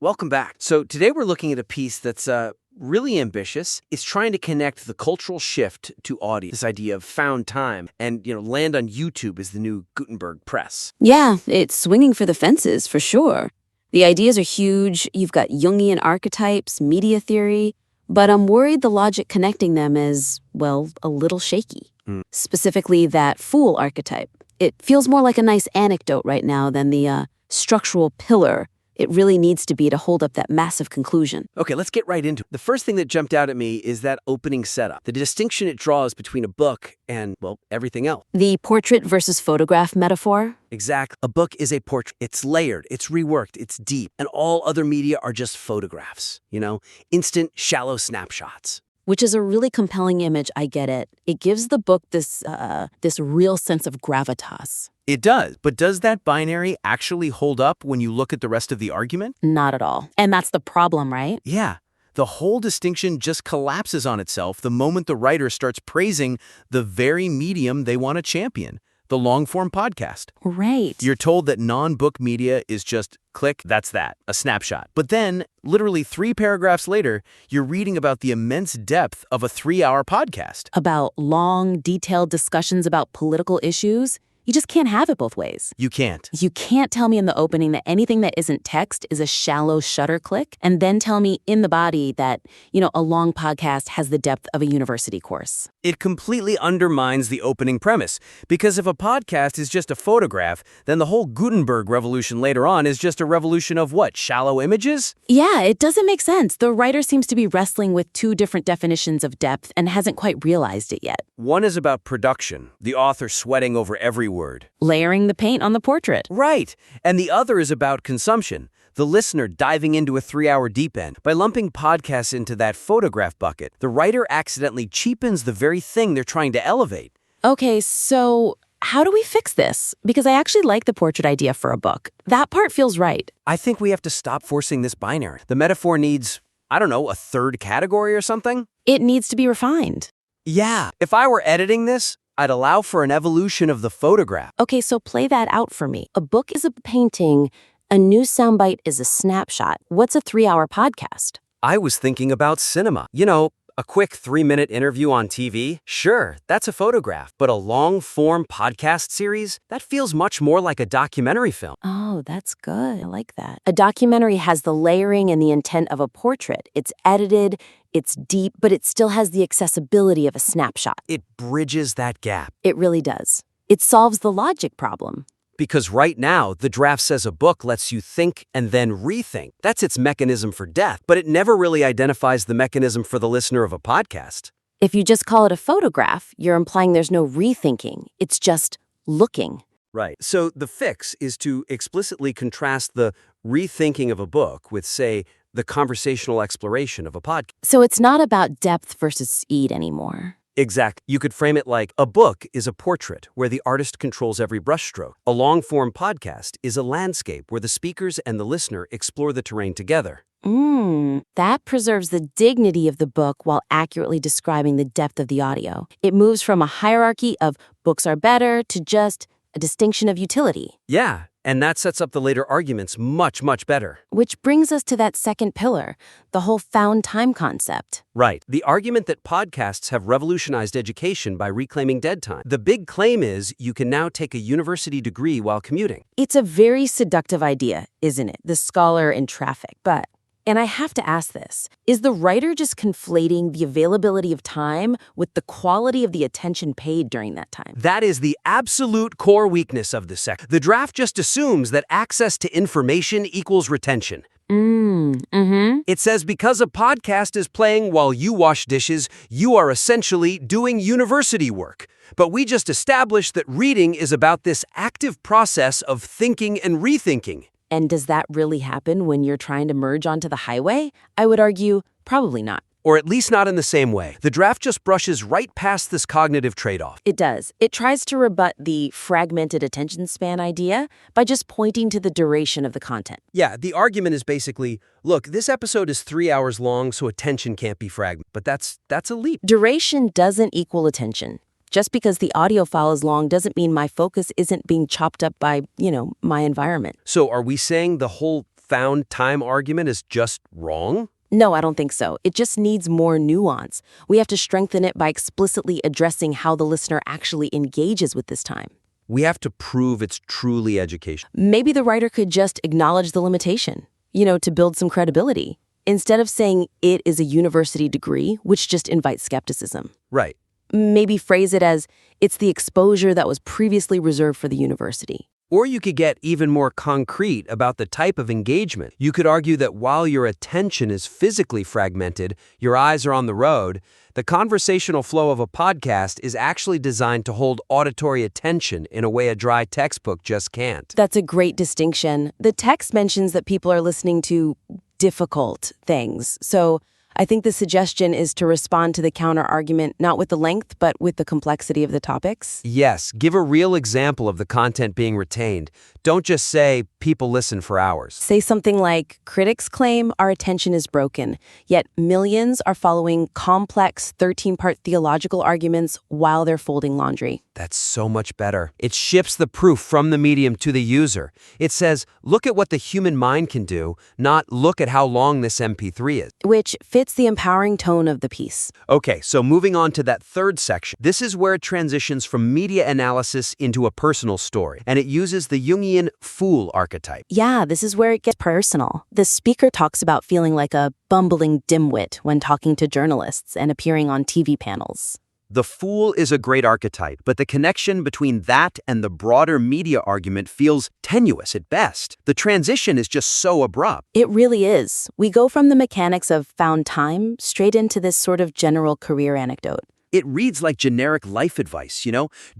Welcome back. So today we're looking at a piece that's really ambitious. It's trying to connect the cultural shift to audio, this idea of found time, and land on YouTube is the new Gutenberg press. Yeah, it's swinging for the fences, for sure. The ideas are huge. You've got Jungian archetypes, media theory, but I'm worried the logic connecting them is, well, a little shaky. Specifically that fool archetype. It feels more like a nice anecdote right now than the structural pillar it really needs to be to hold up that massive conclusion. Okay, let's get right into it. The first thing that jumped out at me is that opening setup, the distinction it draws between a book and, well, everything else. The portrait versus photograph metaphor? Exactly. A book is a portrait. It's layered, it's reworked, it's deep, and all other media are just photographs, instant, shallow snapshots. Which is a really compelling image, I get it. It gives the book this real sense of gravitas. It does, but does that binary actually hold up when you look at the rest of the argument? Not at all. And that's the problem, right? Yeah. The whole distinction just collapses on itself the moment the writer starts praising the very medium they want to champion, the long-form podcast. Right. You're told that non-book media is just click, that's that, a snapshot. But then, literally 3 paragraphs later, you're reading about the immense depth of a 3-hour podcast. About long, detailed discussions about political issues. You just can't have it both ways. You can't. You can't tell me in the opening that anything that isn't text is a shallow shutter click, and then tell me in the body that, a long podcast has the depth of a university course. It completely undermines the opening premise, because if a podcast is just a photograph, then the whole Gutenberg Revolution later on is just a revolution of what, shallow images? Yeah, it doesn't make sense. The writer seems to be wrestling with 2 different definitions of depth and hasn't quite realized it yet. One is about production, the author sweating over every word. Layering the paint on the portrait. Right. And the other is about consumption, the listener diving into a 3-hour deep end. By lumping podcasts into that photograph bucket, the writer accidentally cheapens the very thing they're trying to elevate. Okay, so how do we fix this? Because I actually like the portrait idea for a book. That part feels right. I think we have to stop forcing this binary. The metaphor needs, a 3rd category or something? It needs to be refined. Yeah. If I were editing this, I'd allow for an evolution of the photograph. Okay, so play that out for me. A book is a painting. A news soundbite is a snapshot. What's a 3-hour podcast? I was thinking about cinema. A quick 3-minute interview on TV? Sure, that's a photograph. But a long-form podcast series? That feels much more like a documentary film. Oh, that's good. I like that. A documentary has the layering and the intent of a portrait. It's edited, it's deep, but it still has the accessibility of a snapshot. It bridges that gap. It really does. It solves the logic problem. Because right now, the draft says a book lets you think and then rethink. That's its mechanism for death, but it never really identifies the mechanism for the listener of a podcast. If you just call it a photograph, you're implying there's no rethinking. It's just looking. Right. So the fix is to explicitly contrast the rethinking of a book with, say, the conversational exploration of a podcast. So it's not about depth versus speed anymore. Exact. You could frame it like a book is a portrait where the artist controls every brushstroke. A long-form podcast is a landscape where the speakers and the listener explore the terrain together. That preserves the dignity of the book while accurately describing the depth of the audio. It moves from a hierarchy of books are better to just a distinction of utility. Yeah, and that sets up the later arguments much, much better. Which brings us to that second pillar, the whole found time concept. Right. The argument that podcasts have revolutionized education by reclaiming dead time. The big claim is you can now take a university degree while commuting. It's a very seductive idea, isn't it? The scholar in traffic. And I have to ask this, is the writer just conflating the availability of time with the quality of the attention paid during that time? That is the absolute core weakness of the sect. The draft just assumes that access to information equals retention. It says because a podcast is playing while you wash dishes, you are essentially doing university work. But we just established that reading is about this active process of thinking and rethinking. And does that really happen when you're trying to merge onto the highway? I would argue, probably not. Or at least not in the same way. The draft just brushes right past this cognitive trade-off. It does. It tries to rebut the fragmented attention span idea by just pointing to the duration of the content. Yeah, the argument is basically, look, this episode is 3 hours long, so attention can't be fragmented. But that's a leap. Duration doesn't equal attention. Just because the audio file is long doesn't mean my focus isn't being chopped up by, my environment. So are we saying the whole found time argument is just wrong? No, I don't think so. It just needs more nuance. We have to strengthen it by explicitly addressing how the listener actually engages with this time. We have to prove it's truly educational. Maybe the writer could just acknowledge the limitation, to build some credibility, instead of saying it is a university degree, which just invites skepticism. Right. Maybe phrase it as, it's the exposure that was previously reserved for the university. Or you could get even more concrete about the type of engagement. You could argue that while your attention is physically fragmented, your eyes are on the road, the conversational flow of a podcast is actually designed to hold auditory attention in a way a dry textbook just can't. That's a great distinction. The text mentions that people are listening to difficult things. So I think the suggestion is to respond to the counter-argument not with the length, but with the complexity of the topics. Yes, give a real example of the content being retained. Don't just say, people listen for hours. Say something like, critics claim our attention is broken, yet millions are following complex 13-part theological arguments while they're folding laundry. That's so much better. It shifts the proof from the medium to the user. It says, look at what the human mind can do, not look at how long this MP3 is. Which fits the empowering tone of the piece. Okay, so moving on to that third section. This is where it transitions from media analysis into a personal story, and it uses the Jungian fool archetype. Yeah, this is where it gets personal. The speaker talks about feeling like a bumbling dimwit when talking to journalists and appearing on TV panels. The fool is a great archetype, but the connection between that and the broader media argument feels tenuous at best. The transition is just so abrupt. It really is. We go from the mechanics of found time straight into this sort of general career anecdote. It reads like generic life advice,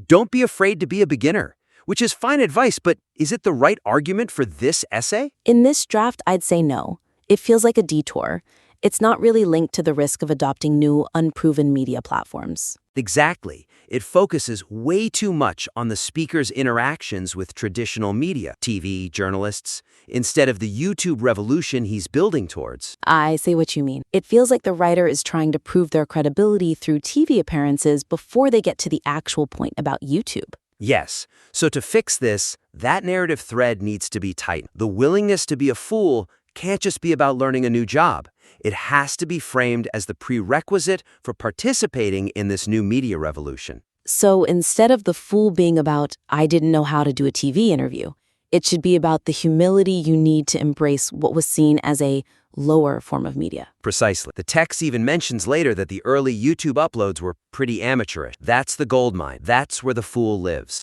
Don't be afraid to be a beginner, which is fine advice, but is it the right argument for this essay? In this draft, I'd say no. It feels like a detour. It's not really linked to the risk of adopting new, unproven media platforms. Exactly. It focuses way too much on the speaker's interactions with traditional media, TV, journalists, instead of the YouTube revolution he's building towards. I see what you mean. It feels like the writer is trying to prove their credibility through TV appearances before they get to the actual point about YouTube. Yes. So to fix this, that narrative thread needs to be tightened. The willingness to be a fool can't just be about learning a new job. It has to be framed as the prerequisite for participating in this new media revolution. So instead of the fool being about, I didn't know how to do a TV interview, it should be about the humility you need to embrace what was seen as a lower form of media. Precisely. The text even mentions later that the early YouTube uploads were pretty amateurish. That's the goldmine. That's where the fool lives.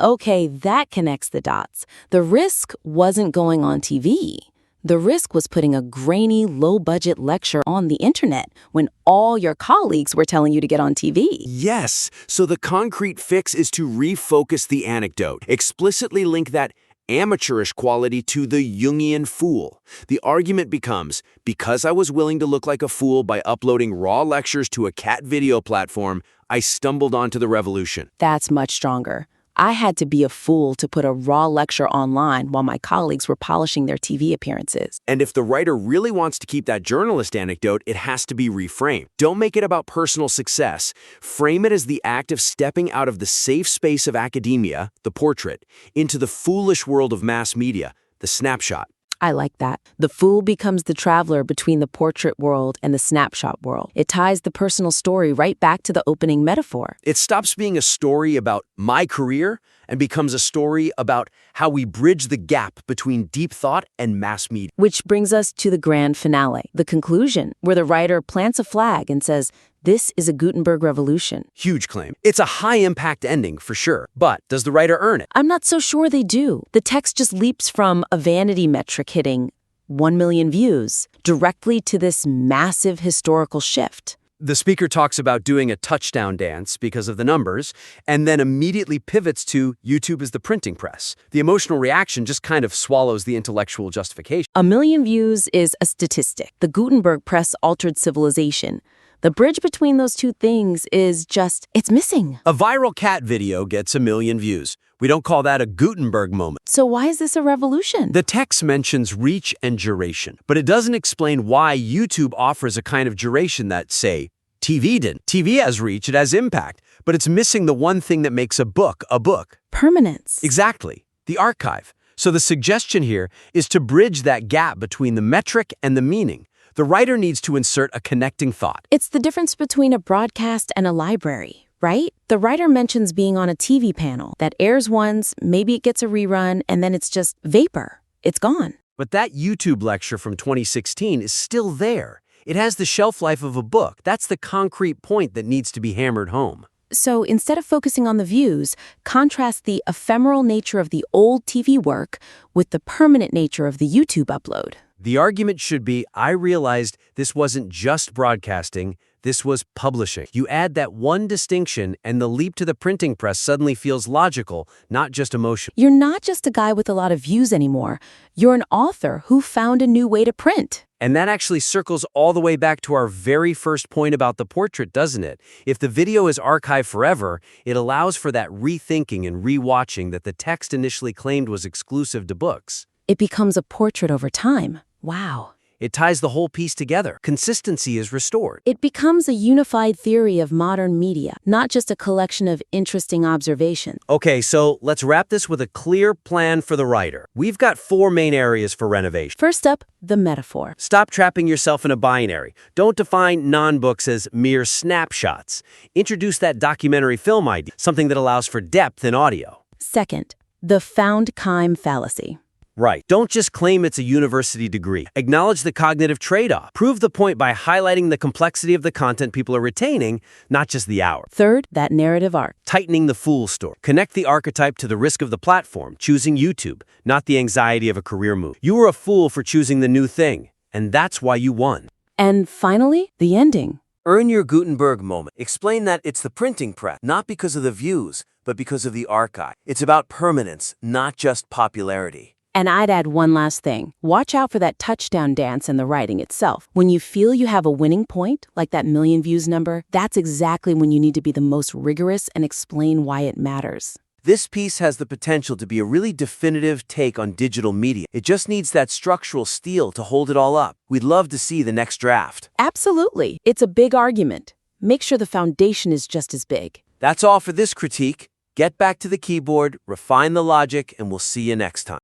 Okay, that connects the dots. The risk wasn't going on TV. The risk was putting a grainy, low-budget lecture on the internet when all your colleagues were telling you to get on TV. Yes, so the concrete fix is to refocus the anecdote, explicitly link that amateurish quality to the Jungian fool. The argument becomes, because I was willing to look like a fool by uploading raw lectures to a cat video platform, I stumbled onto the revolution. That's much stronger. I had to be a fool to put a raw lecture online while my colleagues were polishing their TV appearances. And if the writer really wants to keep that journalist anecdote, it has to be reframed. Don't make it about personal success. Frame it as the act of stepping out of the safe space of academia, the portrait, into the foolish world of mass media, the snapshot. I like that. The fool becomes the traveler between the portrait world and the snapshot world. It ties the personal story right back to the opening metaphor. It stops being a story about my career and becomes a story about how we bridge the gap between deep thought and mass media. Which brings us to the grand finale, the conclusion, where the writer plants a flag and says, this is a Gutenberg Revolution. Huge claim. It's a high-impact ending, for sure. But does the writer earn it? I'm not so sure they do. The text just leaps from a vanity metric hitting 1 million views directly to this massive historical shift. The speaker talks about doing a touchdown dance because of the numbers, and then immediately pivots to YouTube is the printing press. The emotional reaction just kind of swallows the intellectual justification. 1 million views is a statistic. The Gutenberg press altered civilization. The bridge between those two things is just, it's missing. A viral cat video gets 1 million views. We don't call that a Gutenberg moment. So why is this a revolution? The text mentions reach and duration, but it doesn't explain why YouTube offers a kind of duration that, say, TV didn't. TV has reach, it has impact, but it's missing the one thing that makes a book a book. Permanence. Exactly. The archive. So the suggestion here is to bridge that gap between the metric and the meaning. The writer needs to insert a connecting thought. It's the difference between a broadcast and a library, right? The writer mentions being on a TV panel that airs once, maybe it gets a rerun, and then it's just vapor. It's gone. But that YouTube lecture from 2016 is still there. It has the shelf life of a book. That's the concrete point that needs to be hammered home. So instead of focusing on the views, contrast the ephemeral nature of the old TV work with the permanent nature of the YouTube upload. The argument should be, I realized this wasn't just broadcasting, this was publishing. You add that one distinction, and the leap to the printing press suddenly feels logical, not just emotional. You're not just a guy with a lot of views anymore. You're an author who found a new way to print. And that actually circles all the way back to our very first point about the portrait, doesn't it? If the video is archived forever, it allows for that rethinking and rewatching that the text initially claimed was exclusive to books. It becomes a portrait over time. Wow. It ties the whole piece together. Consistency is restored. It becomes a unified theory of modern media, not just a collection of interesting observations. Okay, so let's wrap this with a clear plan for the writer. We've got 4 main areas for renovation. First up, the metaphor. Stop trapping yourself in a binary. Don't define non-books as mere snapshots. Introduce that documentary film idea, something that allows for depth in audio. Second, the found time fallacy. Right. Don't just claim it's a university degree. Acknowledge the cognitive trade-off. Prove the point by highlighting the complexity of the content people are retaining, not just the hour. Third, that narrative arc. Tightening the fool story. Connect the archetype to the risk of the platform, choosing YouTube, not the anxiety of a career move. You were a fool for choosing the new thing, and that's why you won. And finally, the ending. Earn your Gutenberg moment. Explain that it's the printing press, not because of the views, but because of the archive. It's about permanence, not just popularity. And I'd add one last thing. Watch out for that touchdown dance in the writing itself. When you feel you have a winning point, like that 1,000,000 views number, that's exactly when you need to be the most rigorous and explain why it matters. This piece has the potential to be a really definitive take on digital media. It just needs that structural steel to hold it all up. We'd love to see the next draft. Absolutely. It's a big argument. Make sure the foundation is just as big. That's all for this critique. Get back to the keyboard, refine the logic, and we'll see you next time.